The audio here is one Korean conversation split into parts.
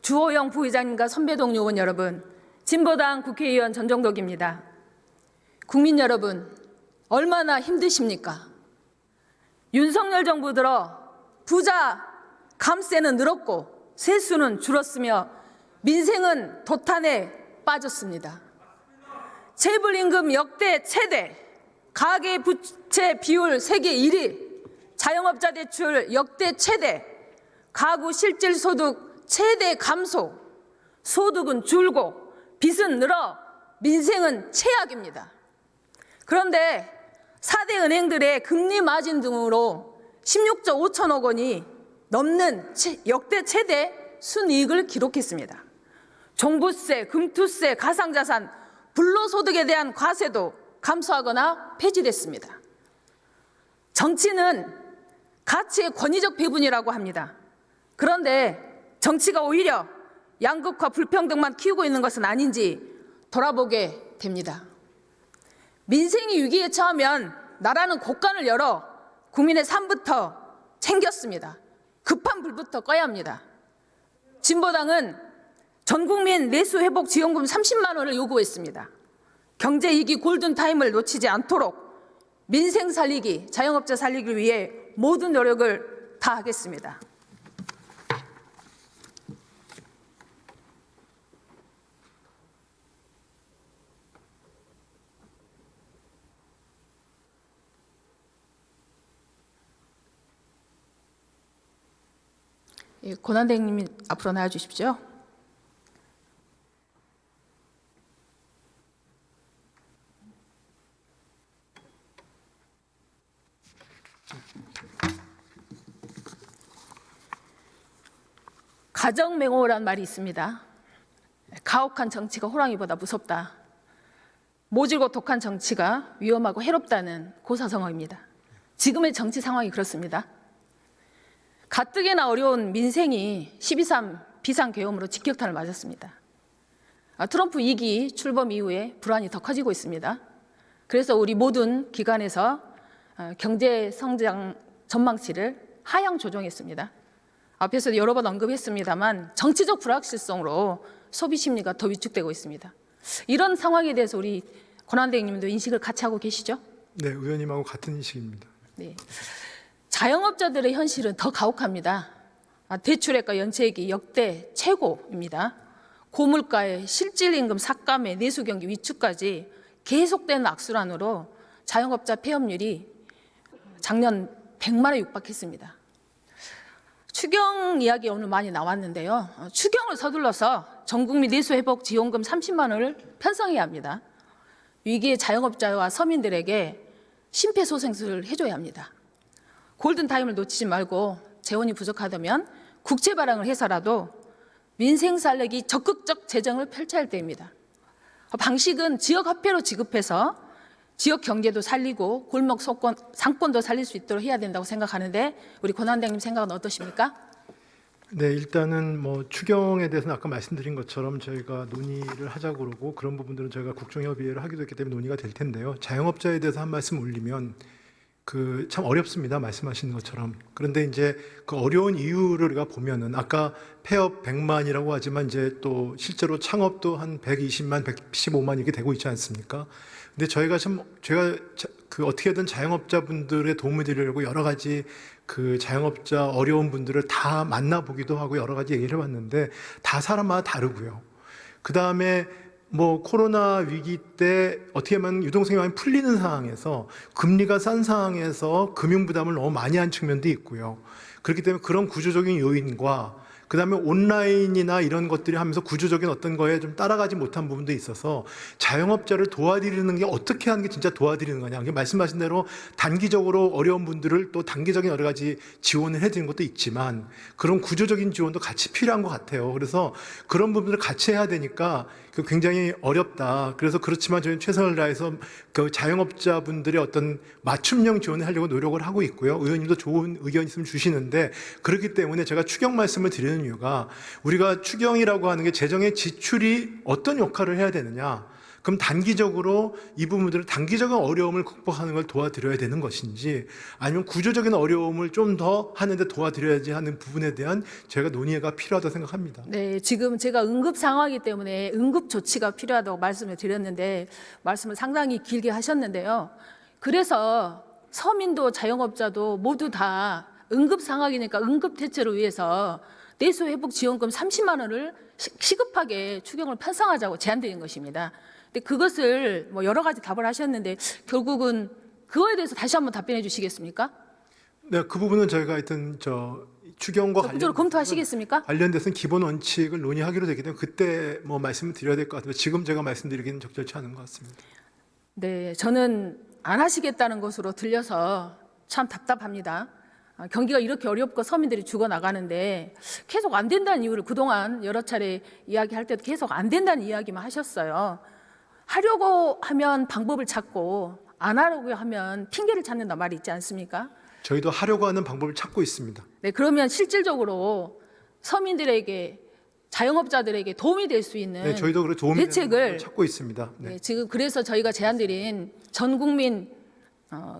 주호영 부의장님과 선배 동료 의원 여러분, 진보당 국회의원 전정덕입니다. 국민 여러분, 얼마나 힘드십니까? 윤석열 정부 들어 부자 감세는 늘었고 세수는 줄었으며 민생은 도탄에 빠졌습니다. 체불임금 역대 최대, 가계부채 비율 세계 1위, 자영업자 대출 역대 최대, 가구 실질소득 최대 감소, 소득은 줄고 빚은 늘어 민생은 최악입니다. 그런데 4대 은행들의 금리 마진 등으로 16조 5천억 원이 넘는 역대 최대 순이익을 기록했습니다. 종부세, 금투세, 가상자산, 불로소득에 대한 과세도 감소하거나 폐지됐습니다. 정치는 가치의 권위적 배분이라고 합니다. 그런데 정치가 오히려 양극화 불평등만 키우고 있는 것은 아닌지 돌아보게 됩니다. 민생이 위기에 처하면 나라는 곳간을 열어 국민의 삶부터 챙겼습니다. 급한 불부터 꺼야 합니다. 진보당은 전국민 내수회복 지원금 30만 원을 요구했습니다. 경제위기 골든타임을 놓치지 않도록 민생 살리기, 자영업자 살리기를 위해 모든 노력을 다하겠습니다. 권한대행님이 앞으로 나와 주십시오. 가정맹호라는 말이 있습니다. 가혹한 정치가 호랑이보다 무섭다. 모질고 독한 정치가 위험하고 해롭다는 고사성어입니다. 지금의 정치 상황이 그렇습니다. 가뜩이나 어려운 민생이 12.3 비상계엄으로 직격탄을 맞았습니다. 트럼프 2기 출범 이후에 불안이 더 커지고 있습니다. 그래서 우리 모든 기관에서 경제 성장 전망치를 하향 조정했습니다. 앞에서 여러 번 언급했습니다만 정치적 불확실성으로 소비 심리가 더 위축되고 있습니다. 이런 상황에 대해서 우리 권한대행님도 인식을 같이 하고 계시죠? 네, 의원님하고 같은 인식입니다. 네. 자영업자들의 현실은 더 가혹합니다. 대출액과 연체액이 역대 최고입니다. 고물가에 실질임금 삭감에 내수경기 위축까지 계속되는 악순환으로 자영업자 폐업률이 작년 100만에 육박했습니다. 추경 이야기 오늘 많이 나왔는데요. 추경을 서둘러서 전국민 내수회복 지원금 30만 원을 편성해야 합니다. 위기의 자영업자와 서민들에게 심폐소생술을 해줘야 합니다. 골든타임을 놓치지 말고 재원이 부족하다면 국채 발행을 해서라도 민생 살리기 적극적 재정을 펼쳐야 할 때입니다. 방식은 지역화폐로 지급해서 지역 경제도 살리고 골목 상권도 살릴 수 있도록 해야 된다고 생각하는데 우리 권한대행님 생각은 어떠십니까? 네, 일단은 추경에 대해서는 아까 말씀드린 것처럼 저희가 논의를 하자고 그러고 그런 부분들은 저희가 국정협의회를 하기도 했기 때문에 논의가 될 텐데요. 자영업자에 대해서 한 말씀 올리면 참 어렵습니다. 말씀하신 것처럼. 그런데 이제 그 어려운 이유를 우리가 보면은 아까 폐업 100만이라고 하지만 이제 또 실제로 창업도 한 120만, 115만 이렇게 되고 있지 않습니까? 근데 제가 어떻게든 자영업자분들의 도움을 드리려고 여러 가지 그 자영업자 어려운 분들을 다 만나보기도 하고 여러 가지 얘기를 해봤는데 다 사람마다 다르고요. 그 다음에 코로나 위기 때 어떻게 하면 유동성이 많이 풀리는 상황에서 금리가 싼 상황에서 금융 부담을 너무 많이 한 측면도 있고요. 그렇기 때문에 그런 구조적인 요인과 그 다음에 온라인이나 이런 것들이 하면서 구조적인 어떤 거에 좀 따라가지 못한 부분도 있어서 자영업자를 도와드리는 게 어떻게 하는 게 진짜 도와드리는 거냐. 말씀하신 대로 단기적으로 어려운 분들을 또 단기적인 여러 가지 지원을 해드리는 것도 있지만 그런 구조적인 지원도 같이 필요한 것 같아요. 그래서 그런 부분들을 같이 해야 되니까 굉장히 어렵다. 그래서 그렇지만 저희는 최선을 다해서 그 자영업자분들의 어떤 맞춤형 지원을 하려고 노력을 하고 있고요. 의원님도 좋은 의견 있으면 주시는데 그렇기 때문에 제가 추경 말씀을 드리는 이유가 우리가 추경이라고 하는 게 재정의 지출이 어떤 역할을 해야 되느냐. 그럼 단기적으로 이 부분들을 단기적인 어려움을 극복하는 걸 도와드려야 되는 것인지 아니면 구조적인 어려움을 좀 더 하는데 도와드려야지 하는 부분에 대한 제가 논의가 필요하다고 생각합니다. 네, 지금 제가 응급 상황이기 때문에 응급 조치가 필요하다고 말씀을 드렸는데 말씀을 상당히 길게 하셨는데요. 그래서 서민도 자영업자도 모두 다 응급 상황이니까 응급 대처를 위해서 내수회복지원금 30만 원을 시급하게 추경을 편성하자고 제안드린 것입니다. 근데 그것을 뭐 여러 가지 답을 하셨는데 결국은 그거에 대해서 다시 한번 답변해 주시겠습니까? 네, 그 부분은 저희가 하여튼 추경과 적극적으로 검토하시겠습니까? 관련돼서는 기본 원칙을 논의하기로 되기 때문에 그때 뭐 말씀을 드려야 될 것 같은데 지금 제가 말씀드리기는 적절치 않은 것 같습니다. 네, 저는 안 하시겠다는 것으로 들려서 참 답답합니다. 경기가 이렇게 어렵고 서민들이 죽어나가는데 계속 안 된다는 이유를 그동안 여러 차례 이야기할 때도 계속 안 된다는 이야기만 하셨어요. 하려고 하면 방법을 찾고 안 하려고 하면 핑계를 찾는단 말이 있지 않습니까? 저희도 하려고 하는 방법을 찾고 있습니다. 네, 그러면 실질적으로 서민들에게 자영업자들에게 도움이 될 수 있는 네, 저희도 그래 도움이 되는 대책을 방법을 찾고 있습니다. 네. 네, 지금 그래서 저희가 제안드린 전 국민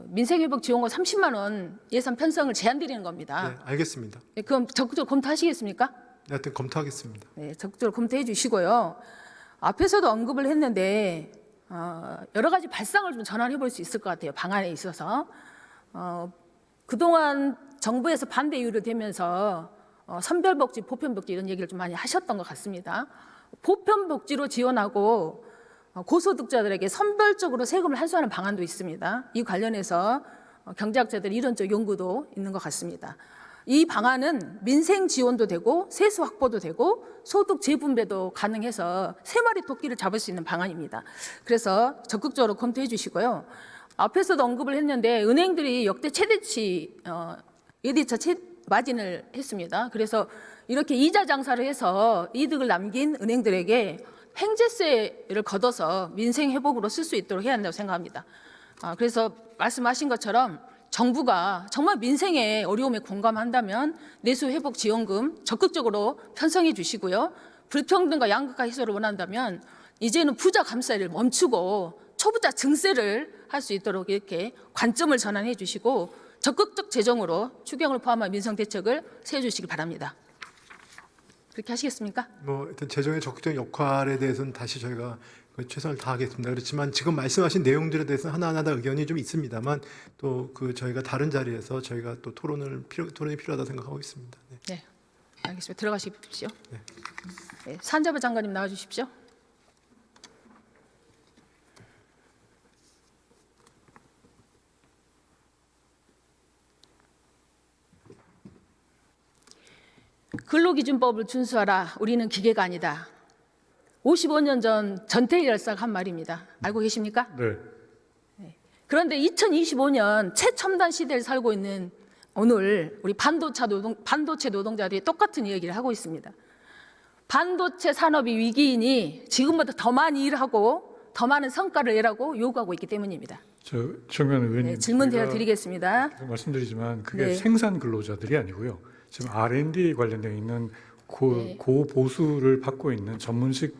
민생회복 지원금 30만 원 예산 편성을 제안드리는 겁니다. 네, 알겠습니다. 네, 그럼 적극적으로 검토하시겠습니까? 네, 하여튼 검토하겠습니다. 네, 적극적으로 검토해 주시고요. 앞에서도 언급을 했는데 여러 가지 발상을 좀 전환해 볼 수 있을 것 같아요. 방안에 있어서 그동안 정부에서 반대 이유를 대면서 선별복지, 보편복지 이런 얘기를 좀 많이 하셨던 것 같습니다. 보편복지로 지원하고 고소득자들에게 선별적으로 세금을 환수하는 방안도 있습니다. 이 관련해서 경제학자들의 이론적 연구도 있는 것 같습니다. 이 방안은 민생 지원도 되고 세수 확보도 되고 소득 재분배도 가능해서 세 마리 토끼를 잡을 수 있는 방안입니다. 그래서 적극적으로 검토해 주시고요. 앞에서도 언급을 했는데 은행들이 역대 최대치 예대차 마진을 했습니다. 그래서 이렇게 이자 장사를 해서 이득을 남긴 은행들에게 횡재세를 걷어서 민생 회복으로 쓸 수 있도록 해야 한다고 생각합니다. 그래서 말씀하신 것처럼 정부가 정말 민생의 어려움에 공감한다면 내수 회복 지원금 적극적으로 편성해 주시고요. 불평등과 양극화 해소를 원한다면 이제는 부자 감세를 멈추고 초부자 증세를 할 수 있도록 이렇게 관점을 전환해 주시고 적극적 재정으로 추경을 포함한 민생 대책을 세워 주시기 바랍니다. 그렇게 하시겠습니까? 뭐 일단 재정의 적극적인 역할에 대해서는 다시 저희가 최선을 다하겠습니다. 그렇지만 지금 말씀하신 내용들에 대해서 하나하나 다 의견이 좀 있습니다만 또 저희가 다른 자리에서 저희가 또 토론이 필요하다 생각하고 있습니다. 네. 네, 알겠습니다. 들어가십시오. 네. 네, 산자부 장관님 나와 주십시오. 근로기준법을 준수하라. 우리는 기계가 아니다. 55년 전 전태일 열사가 한 말입니다. 알고 계십니까? 네. 그런데 2025년 최첨단 시대를 살고 있는 오늘 우리 반도체 노동자들이 똑같은 이야기를 하고 있습니다. 반도체 산업이 위기이니 지금보다 더 많이 일하고 더 많은 성과를 내라고 요구하고 있기 때문입니다. 정면 의원님, 네, 질문 제가 드리겠습니다. 계속 말씀드리지만 그게 네. 생산 근로자들이 아니고요. 지금 R&D 관련되어 있는 네. 고보수를 받고 있는 전문직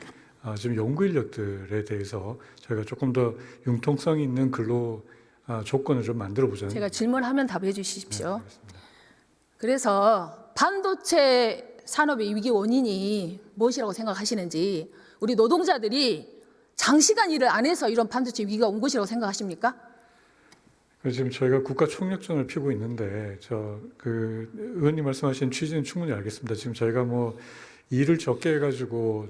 지금 연구 인력들에 대해서 저희가 조금 더 융통성 있는 근로 조건을 좀 만들어 보자는. 제가 질문하면 답해 주십시오. 알겠습니다. 그래서 반도체 산업의 위기 원인이 무엇이라고 생각하시는지, 우리 노동자들이 장시간 일을 안 해서 이런 반도체 위기가 온 것이라고 생각하십니까? 지금 저희가 국가 총력전을 피고 있는데 의원님 말씀하신 취지는 충분히 알겠습니다. 지금 저희가 뭐 일을 적게 해가지고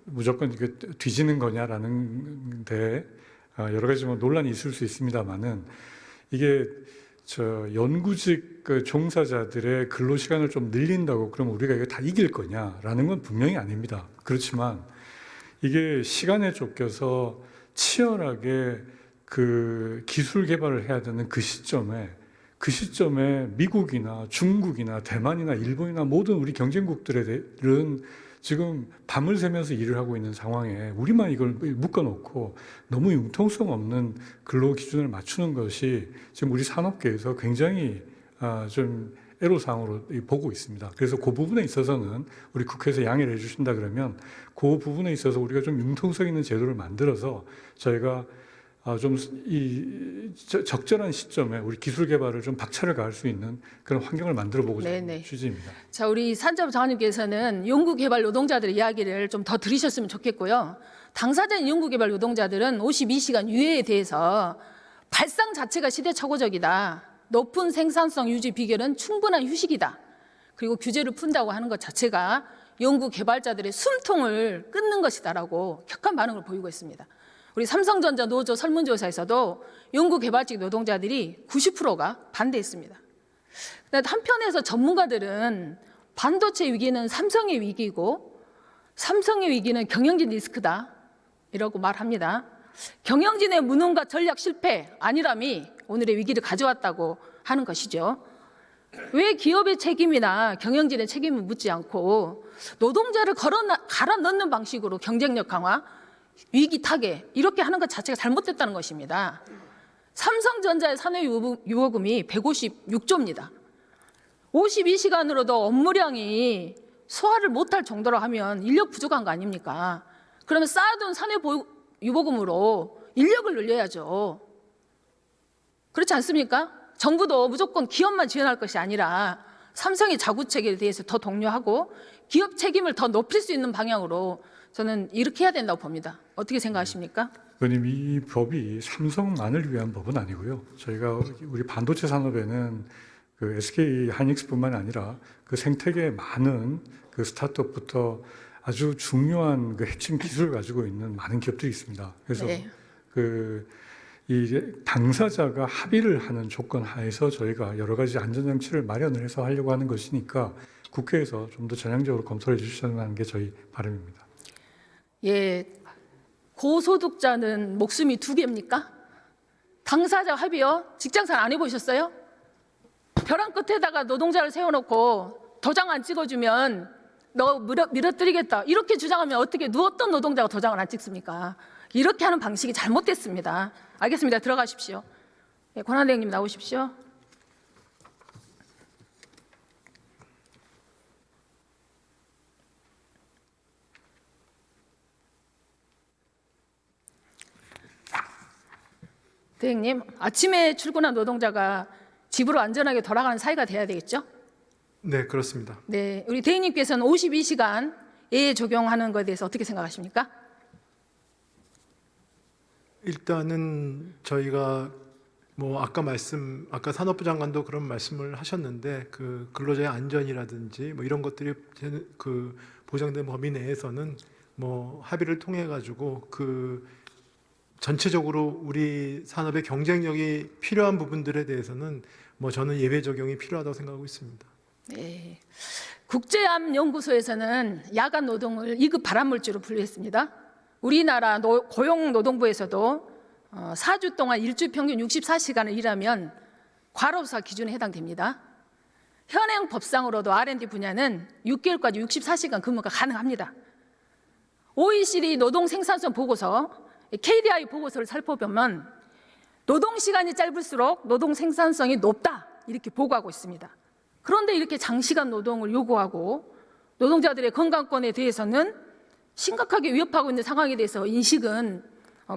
무조건 뒤지는 거냐라는 데 여러 가지 뭐 논란이 있을 수 있습니다만은 이게 연구직 종사자들의 근로 시간을 좀 늘린다고 그러면 우리가 이거 다 이길 거냐라는 건 분명히 아닙니다. 그렇지만 이게 시간에 쫓겨서 치열하게 기술 개발을 해야 되는 그 시점에 미국이나 중국이나 대만이나 일본이나 모든 우리 경쟁국들은 지금 밤을 새면서 일을 하고 있는 상황에 우리만 이걸 묶어놓고 너무 융통성 없는 근로 기준을 맞추는 것이 지금 우리 산업계에서 굉장히 좀 애로사항으로 보고 있습니다. 그래서 그 부분에 있어서는 우리 국회에서 양해를 해주신다 그러면 그 부분에 있어서 우리가 좀 융통성 있는 제도를 만들어서 저희가 좀 적절한 시점에 우리 기술 개발을 좀 박차를 가할 수 있는 그런 환경을 만들어 보고자 하는 네네. 취지입니다. 자, 우리 산자부 장관님께서는 연구개발 노동자들의 이야기를 좀 더 들으셨으면 좋겠고요. 당사자인 연구개발 노동자들은 52시간 유예에 대해서 발상 자체가 시대착오적이다. 높은 생산성 유지 비결은 충분한 휴식이다. 그리고 규제를 푼다고 하는 것 자체가 연구개발자들의 숨통을 끊는 것이다라고 격한 반응을 보이고 있습니다. 우리 삼성전자 노조 설문조사에서도 연구개발직 노동자들이 90%가 반대했습니다. 근데 한편에서 전문가들은 반도체 위기는 삼성의 위기이고 삼성의 위기는 경영진 리스크다 이라고 말합니다. 경영진의 무능과 전략 실패 아니람이 오늘의 위기를 가져왔다고 하는 것이죠. 왜 기업의 책임이나 경영진의 책임을 묻지 않고 노동자를 갈아 넣는 방식으로 경쟁력 강화, 위기 타개 이렇게 하는 것 자체가 잘못됐다는 것입니다. 삼성전자의 산업유보금이 156조입니다. 52시간으로도 업무량이 소화를 못할 정도로 하면 인력 부족한 거 아닙니까? 그러면 쌓아둔 산업유보금으로 인력을 늘려야죠. 그렇지 않습니까? 정부도 무조건 기업만 지원할 것이 아니라 삼성의 자구책에 대해서 더 독려하고 기업 책임을 더 높일 수 있는 방향으로 저는 이렇게 해야 된다고 봅니다. 어떻게 생각하십니까? 의원님, 이 법이 삼성만을 위한 법은 아니고요. 저희가 우리 반도체 산업에는 그 SK 하이닉스뿐만 아니라 그 생태계 많은 그 스타트업부터 아주 중요한 그 핵심 기술을 가지고 있는 많은 기업들이 있습니다. 그래서 네. 이 당사자가 합의를 하는 조건 하에서 저희가 여러 가지 안전장치를 마련을 해서 하려고 하는 것이니까 국회에서 좀 더 전향적으로 검토해 주시면 하는 게 저희 바람입니다. 예, 고소득자는 목숨이 두 개입니까? 당사자 합의요? 직장생활 안 해보셨어요? 벼랑 끝에다가 노동자를 세워놓고 도장 안 찍어주면 너 밀어뜨리겠다 이렇게 주장하면 어떻게 누웠던 노동자가 도장을 안 찍습니까? 이렇게 하는 방식이 잘못됐습니다. 알겠습니다. 들어가십시오. 예, 권한대행님 나오십시오. 대행님, 아침에 출근한 노동자가 집으로 안전하게 돌아가는 사이가 돼야 되겠죠? 네, 그렇습니다. 네, 우리 대행님께서는 52시간 예외 적용하는 것에 대해서 어떻게 생각하십니까? 일단은 저희가 아까 산업부 장관도 그런 말씀을 하셨는데 그 근로자의 안전이라든지 뭐 이런 것들이 그 보장된 범위 내에서는 뭐 합의를 통해 가지고 그 전체적으로 우리 산업의 경쟁력이 필요한 부분들에 대해서는 뭐 저는 예외 적용이 필요하다고 생각하고 있습니다. 네. 국제암연구소에서는 야간 노동을 2급 발암물질로 분류했습니다. 우리나라 고용노동부에서도 4주 동안 일주 평균 64시간을 일하면 과로사 기준에 해당됩니다. 현행 법상으로도 R&D 분야는 6개월까지 64시간 근무가 가능합니다. OECD 노동 생산성 보고서 KDI 보고서를 살펴보면 노동 시간이 짧을수록 노동 생산성이 높다 이렇게 보고하고 있습니다. 그런데 이렇게 장시간 노동을 요구하고 노동자들의 건강권에 대해서는 심각하게 위협하고 있는 상황에 대해서 인식은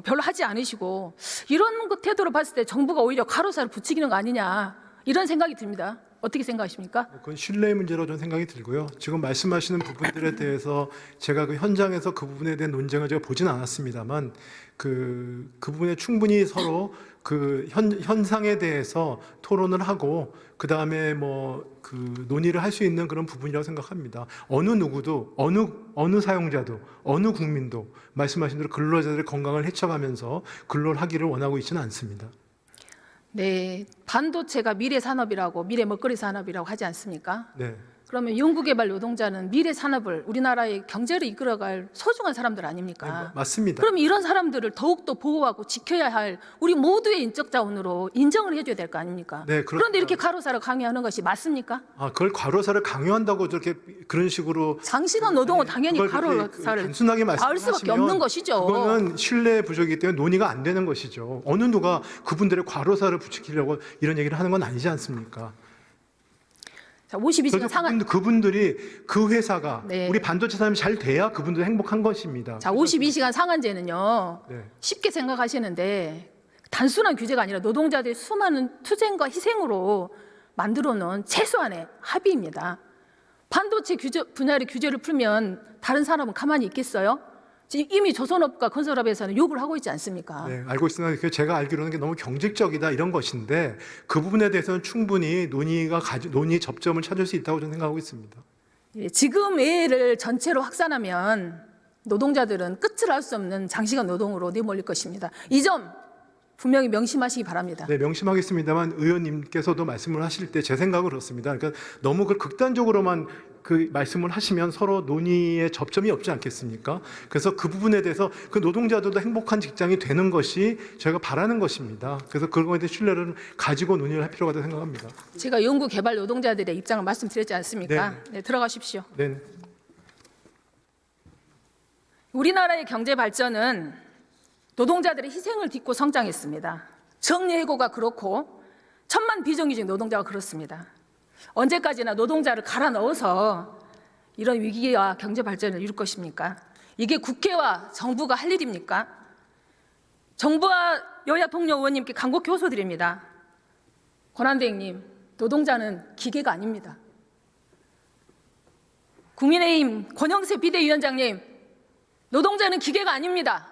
별로 하지 않으시고 이런 태도로 봤을 때 정부가 오히려 과로사를 부추기는 거 아니냐 이런 생각이 듭니다. 어떻게 생각하십니까? 그건 신뢰의 문제로 저는 생각이 들고요. 지금 말씀하시는 부분들에 대해서 제가 그 현장에서 그 부분에 대한 논쟁을 제가 보지는 않았습니다만 그 부분에 충분히 서로 그 현상에 대해서 토론을 하고 그 다음에 뭐 그 논의를 할 수 있는 그런 부분이라고 생각합니다. 어느 누구도 어느 사용자도 어느 국민도 말씀하신 대로 근로자들의 건강을 해쳐가면서 근로를 하기를 원하고 있지는 않습니다. 네, 반도체가 미래 산업이라고 미래 먹거리 산업이라고 하지 않습니까? 네. 그러면 연구개발 노동자는 미래 산업을 우리나라의 경제를 이끌어갈 소중한 사람들 아닙니까? 네, 맞습니다. 그럼 이런 사람들을 더욱더 보호하고 지켜야 할 우리 모두의 인적 자원으로 인정을 해줘야 될 거 아닙니까? 네, 그런데 이렇게 과로사를 강요하는 것이 맞습니까? 그걸 과로사를 강요한다고 저렇게 그런 식으로 장시간 노동은 당연히 그걸 그렇게 과로사를 단순하게 닿을 수밖에 없는 말씀하시면 것이죠. 그거는 신뢰 부족이기 때문에 논의가 안 되는 것이죠. 어느 누가 그분들의 과로사를 부추기려고 이런 얘기를 하는 건 아니지 않습니까? 자, 52시간 상한. 그분들이 그 회사가 네. 우리 반도체 산업이 잘 돼야 그분들 행복한 것입니다. 자, 52시간 상한제는요. 네. 쉽게 생각하시는데 단순한 규제가 아니라 노동자들의 수많은 투쟁과 희생으로 만들어 놓은 최소한의 합의입니다. 반도체 분야의 규제를 풀면 다른 산업은 가만히 있겠어요? 지금 이미 조선업과 건설업에서는 욕을 하고 있지 않습니까? 네, 알고 있으나 제가 알기로는 게 너무 경직적이다 이런 것인데 그 부분에 대해서는 충분히 논의 접점을 찾을 수 있다고 저는 생각하고 있습니다. 예, 지금 애를 전체로 확산하면 노동자들은 끝을 알 수 없는 장시간 노동으로 내몰릴 것입니다. 이 점 분명히 명심하시기 바랍니다. 네, 명심하겠습니다만 의원님께서도 말씀을 하실 때 제 생각은 그렇습니다. 그러니까 너무 그 극단적으로만 그 말씀을 하시면 서로 논의의 접점이 없지 않겠습니까? 그래서 그 부분에 대해서 그 노동자들도 행복한 직장이 되는 것이 저희가 바라는 것입니다. 그래서 그런 것에 대해 신뢰를 가지고 논의를 할 필요가 있다고 생각합니다. 제가 연구개발 노동자들의 입장을 말씀드렸지 않습니까? 네, 들어가십시오. 네. 우리나라의 경제 발전은 노동자들의 희생을 딛고 성장했습니다. 정리해고가 그렇고 천만 비정규직 노동자가 그렇습니다. 언제까지나 노동자를 갈아 넣어서 이런 위기와 경제 발전을 이룰 것입니까? 이게 국회와 정부가 할 일입니까? 정부와 여야 동료 의원님께 간곡히 호소드립니다. 권한대행님, 노동자는 기계가 아닙니다. 국민의힘 권영세 비대위원장님, 노동자는 기계가 아닙니다.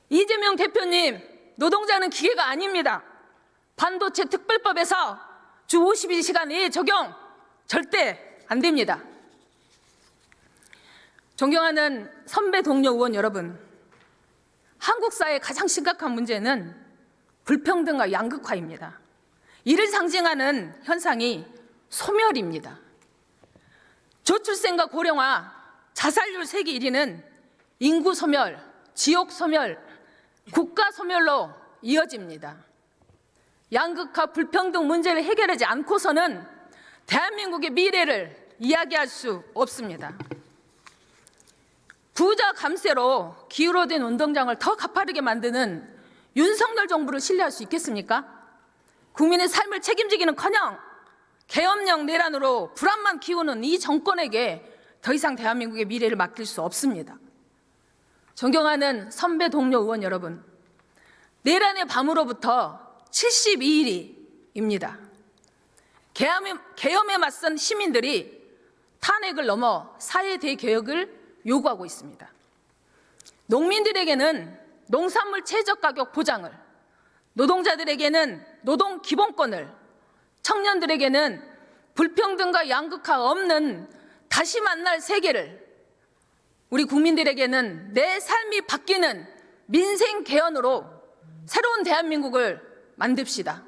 이재명 대표님, 노동자는 기계가 아닙니다. 반도체 특별법에서 주 52시간 외에 적용 절대 안 됩니다. 존경하는 선배 동료 의원 여러분, 한국 사회의 가장 심각한 문제는 불평등과 양극화입니다. 이를 상징하는 현상이 소멸입니다. 저출생과 고령화, 자살률 세계 1위는 인구 소멸, 지역 소멸, 국가 소멸로 이어집니다. 양극화 불평등 문제를 해결하지 않고서는 대한민국의 미래를 이야기할 수 없습니다. 부자 감세로 기울어진 운동장을 더 가파르게 만드는 윤석열 정부를 신뢰할 수 있겠습니까? 국민의 삶을 책임지기는커녕 계엄령 내란으로 불안만 키우는 이 정권에게 더 이상 대한민국의 미래를 맡길 수 없습니다. 존경하는 선배 동료 의원 여러분, 내란의 밤으로부터 72일입니다. 계엄에 맞선 시민들이 탄핵을 넘어 사회 대개혁을 요구하고 있습니다. 농민들에게는 농산물 최저가격 보장을, 노동자들에게는 노동 기본권을, 청년들에게는 불평등과 양극화 없는 다시 만날 세계를, 우리 국민들에게는 내 삶이 바뀌는 민생 개헌으로 새로운 대한민국을 만듭시다.